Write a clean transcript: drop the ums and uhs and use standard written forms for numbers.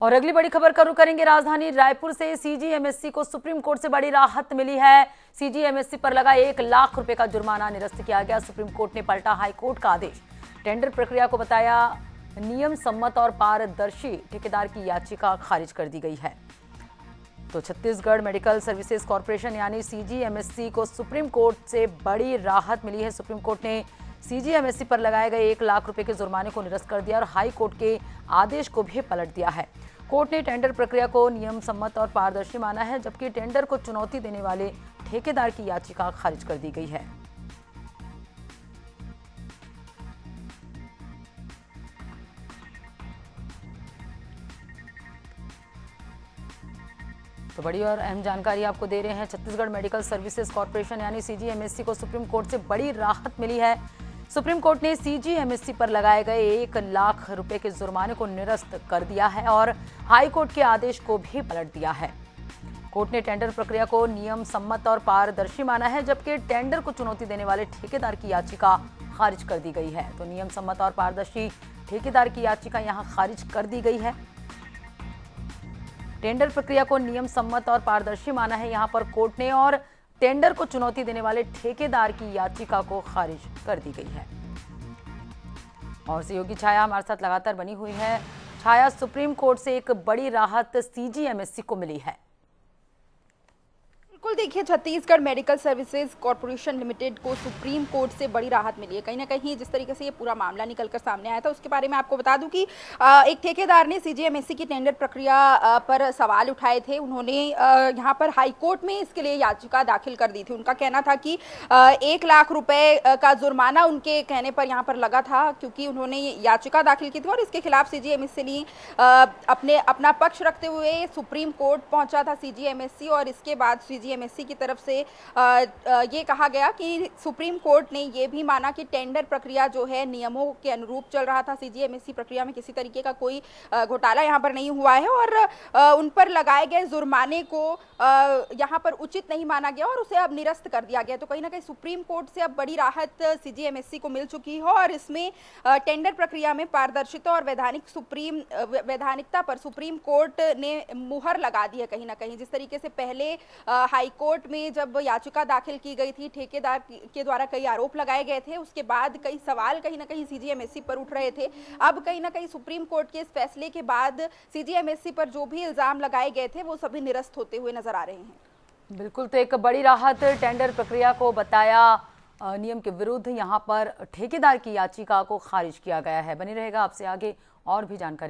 और अगली बड़ी खबर का रुख करेंगे राजधानी रायपुर से। सीजीएमएससी को सुप्रीम कोर्ट से बड़ी राहत मिली है। सीजीएमएससी पर लगा 1 लाख रुपए का जुर्माना निरस्त किया गया। सुप्रीम कोर्ट ने पलटा हाई कोर्ट का आदेश। टेंडर प्रक्रिया को बताया नियम सम्मत और पारदर्शी। ठेकेदार की याचिका खारिज कर दी गई है। तो छत्तीसगढ़ मेडिकल सर्विसेज कॉर्पोरेशन यानी सीजीएमएससी को सुप्रीम कोर्ट से बड़ी राहत मिली है। सुप्रीम कोर्ट ने सीजीएमएससी पर लगाए गए 1 लाख रुपए के जुर्माने को निरस्त कर दिया और हाई कोर्ट के आदेश को भी पलट दिया है। कोर्ट ने टेंडर प्रक्रिया को नियम सम्मत और पारदर्शी माना है, जबकि टेंडर को चुनौती देने वाले ठेकेदार की याचिका खारिज कर दी गई है। तो बड़ी और अहम जानकारी आपको दे रहे हैं। छत्तीसगढ़ मेडिकल सर्विसेज कॉर्पोरेशन यानी सीजीएमएससी को सुप्रीम कोर्ट से बड़ी राहत मिली है। सुप्रीम कोर्ट ने सीजीएमएससी पर लगाए गए 1 लाख रुपए के जुर्माने को निरस्त कर दिया है और हाई कोर्ट के आदेश को भी पलट दिया है। कोर्ट ने टेंडर प्रक्रिया को नियम सम्मत और पारदर्शी माना है, जबकि टेंडर को चुनौती देने वाले ठेकेदार की याचिका खारिज कर दी गई है। तो नियम सम्मत और पारदर्शी ठेकेदार की याचिका यहां खारिज कर दी गई है। टेंडर प्रक्रिया को नियम सम्मत और पारदर्शी माना है यहां पर कोर्ट ने, और टेंडर को चुनौती देने वाले ठेकेदार की याचिका को खारिज कर दी गई है। और सहयोगी छाया हमारे साथ लगातार बनी हुई है। छाया, सुप्रीम कोर्ट से एक बड़ी राहत सीजीएमएससी को मिली है। बिल्कुल, देखिए, Chhattisgarh medical services corporation limited को सुप्रीम कोर्ट से बड़ी राहत मिली है। कहीं ना कहीं जिस तरीके से ये पूरा मामला निकलकर सामने आया था उसके बारे में आपको बता दूं कि एक ठेकेदार ने सीजीएमएससी की टेंडर प्रक्रिया पर सवाल उठाए थे। उन्होंने यहाँ पर हाई कोर्ट में इसके लिए याचिका दाखिल कर दी थी। उनका कहना था कि 1 लाख रुपए का जुर्माना उनके कहने पर यहाँ पर लगा था, क्योंकि उन्होंने याचिका दाखिल की थी और इसके खिलाफ सीजीएमएससी ने अपना पक्ष रखते हुए सुप्रीम कोर्ट पहुंचा था सीजीएमएससी। और इसके बाद सीजीएमएससी की तरफ से ये कहा गया कि सुप्रीम कोर्ट ने ये भी माना कि टेंडर प्रक्रिया जो है नियमों के अनुरूप चल रहा था। सीजीएमएससी प्रक्रिया में किसी तरीके का कोई घोटाला यहाँ पर नहीं हुआ है और उन पर लगाए गए जुर्माने को यहाँ पर उचित नहीं माना गया और उसे अब निरस्त कर दिया गया। तो कहीं ना कहीं सुप्रीम कोर्ट से अब बड़ी राहत सीजीएमएससी को मिल चुकी है और इसमें टेंडर प्रक्रिया में पारदर्शिता और वैधानिकता पर सुप्रीम कोर्ट ने मुहर लगा दी है। कहीं ना कहीं जिस तरीके से पहले हाई कोर्ट में जब याचिका दाखिल की गई थी, ठेकेदार के द्वारा कई आरोप लगाए गए थे, उसके बाद कई सवाल कहीं ना कहीं सीजीएमएससी पर उठ रहे थे। अब कहीं ना कहीं सुप्रीम कोर्ट के इस फैसले के बाद सीजीएमएससी पर जो भी इल्जाम लगाए गए थे वो सभी निरस्त होते हुए नजर आ रहे हैं। बिल्कुल, तो एक बड़ी राहत। टेंडर प्रक्रिया को बताया नियम के विरुद्ध, यहाँ पर ठेकेदार की याचिका को खारिज किया गया है। बनी रहेगा आपसे आगे और भी जानकारी।